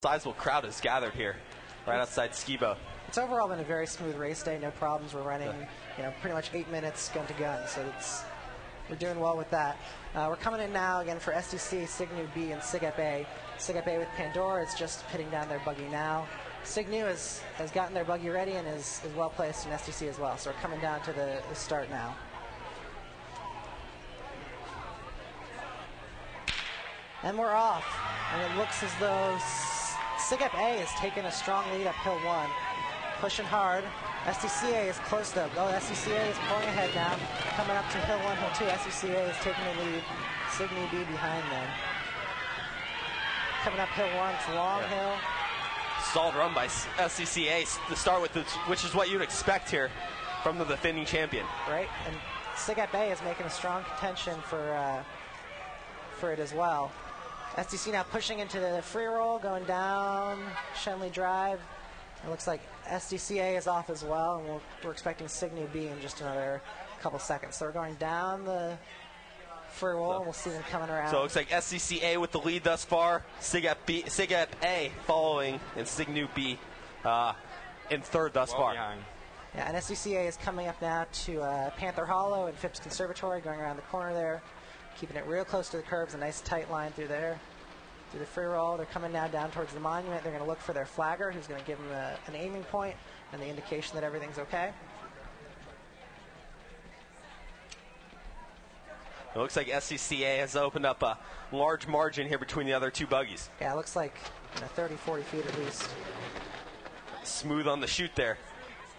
Sizable crowd is gathered here, right outside Skibo. It's overall been a very smooth race day, no problems. We're running, pretty much 8 minutes gun to gun, so we're doing well with that. We're coming in now again for SDC, SigNu B, and SigEp A. SigEp A with Pandora is just pitting down their buggy now. SigNu has gotten their buggy ready and is well placed in SDC as well. So we're coming down to the start now. And we're off. And it looks as though SigEp A is taking a strong lead up hill 1. Pushing hard. SDC A is close though. SDC A is pulling ahead now. Coming up to hill 1, hill 2. SDC A is taking the lead. SigNu B behind them. Coming up hill 1, it's a long hill. Stalled run by SDC A to start with, which is what you'd expect here from the defending champion. Right, and SigEp A is making a strong contention for it as well. SDC now pushing into the free roll, going down Shenley Drive. It looks like SDC A is off as well, and we're expecting SigNu B in just another couple seconds. So we're going down the free roll, and we'll see them coming around. So it looks like SDC A with the lead thus far, SigEp A following, and SigNu B in third thus far. Yeah, and SDC A is coming up now to Panther Hollow and Phipps Conservatory, going around the corner there. Keeping it real close to the curbs, a nice tight line through there, through the free roll. They're coming now down towards the monument. They're going to look for their flagger, who's going to give them an aiming point and the indication that everything's okay. It looks like SCCA has opened up a large margin here between the other two buggies. Yeah, it looks like 30, 40 feet at least. Smooth on the chute there.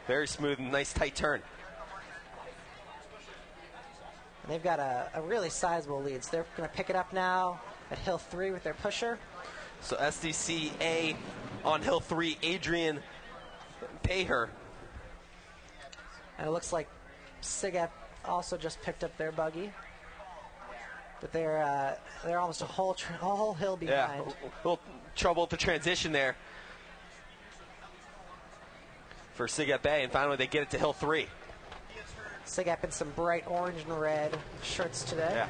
Very smooth and nice tight turn. And they've got a really sizable lead. So they're going to pick it up now at hill 3 with their pusher. So SDC A on hill 3, Adrian Paher. And it looks like SigEp also just picked up their buggy. But they're almost a whole hill behind. Yeah, a little trouble with the transition there for SigEp A, and finally they get it to hill 3. SigEp in some bright orange and red shirts today. Yeah.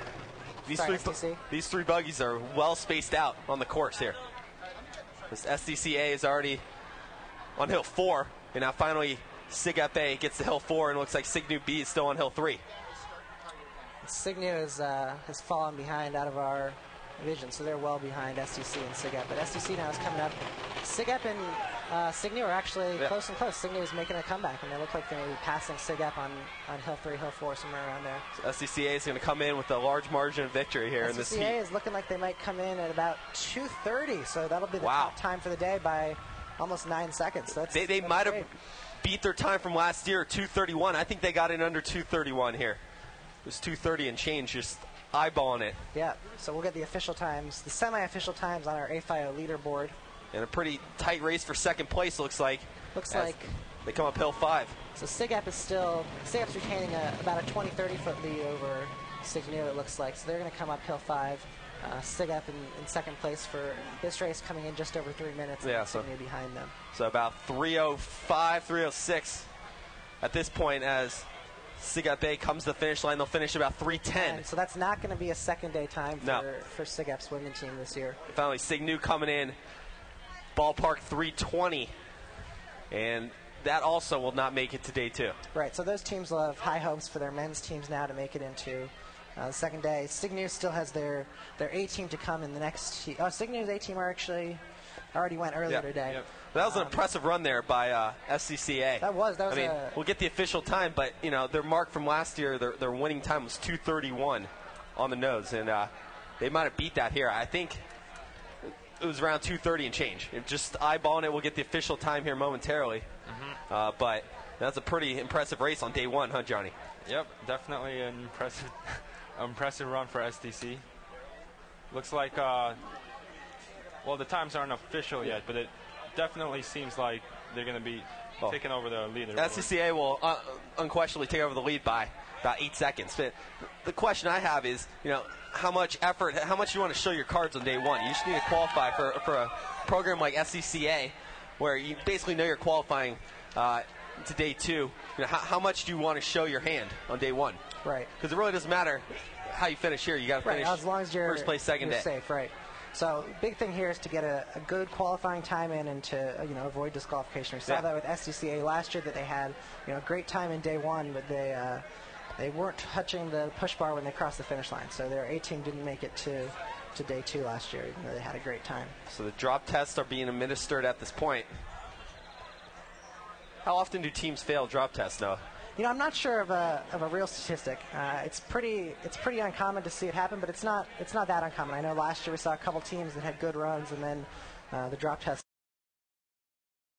These three buggies are well spaced out on the course here. This SDCA is already on hill 4, and now finally SigEp A gets to hill 4, and it looks like SigNu B is still on hill 3. SigNu has fallen behind out of our vision, so they're well behind SDC and SigEp. But SDC now is coming up. SigEp and SigNu are actually close and close. SigNu is making a comeback, and they look like they may be passing SigEp on hill 3, hill 4, somewhere around there. So SDCA is going to come in with a large margin of victory here in this heat. SDCA is looking like they might come in at about 2:30, so that'll be the top time for the day by almost 9 seconds. They might have beat their time from last year, 2:31. I think they got in under 2:31 here. It was 2:30 and change, just eyeballing it. Yeah, so we'll get the official times, the semi-official times on our AFIO leaderboard. And a pretty tight race for second place, looks like. Looks like they come uphill 5. So SigEp's retaining about a 20-30 foot lead over SigNu, it looks like. So they're going to come uphill 5. SigEp in second place for this race, coming in just over 3 minutes. Yeah, and SigNu behind them. So about 3:05, 3:06 at this point as SigEp A comes to the finish line. They'll finish about 3:10. So that's not going to be a second day time for SigEp's women's team this year. Finally, SigNu coming in, ballpark 3:20, and that also will not make it to day 2. Right, so those teams will have high hopes for their men's teams now to make it into the second day. SigNu still has their A team to come in the next. SigNu's A team already went earlier today. Yep. That was an impressive run there by SCCA. That was. I mean, we'll get the official time, but their mark from last year, their winning time was 2:31 on the nose, and they might have beat that here. I think it was around 2:30 and change. Just eyeballing it, we'll get the official time here momentarily. But that's a pretty impressive race on day 1, huh, Johnny? Yep, definitely an impressive run for SDC. Looks like, well, the times aren't official yet, but it definitely seems like they're going to be taking over the lead. SCCA will unquestionably take over the lead by about 8 seconds. But the question I have is, how much effort, how much you want to show your cards on day 1? You just need to qualify for a program like SCCA, where you basically know you're qualifying to day 2. How much do you want to show your hand on day 1? Right. Because it really doesn't matter how you finish here. You got to finish as long as you're first place, second day. Safe, right. So big thing here is to get a good qualifying time in and to avoid disqualification. We saw that with SDC A last year, that they had a great time in day one, but they weren't touching the push bar when they crossed the finish line. So their A team didn't make it to day 2 last year, even though they had a great time. So the drop tests are being administered at this point. How often do teams fail drop tests, Noah? I'm not sure of a real statistic. It's pretty uncommon to see it happen, but it's not that uncommon. I know last year we saw a couple teams that had good runs, and then the drop test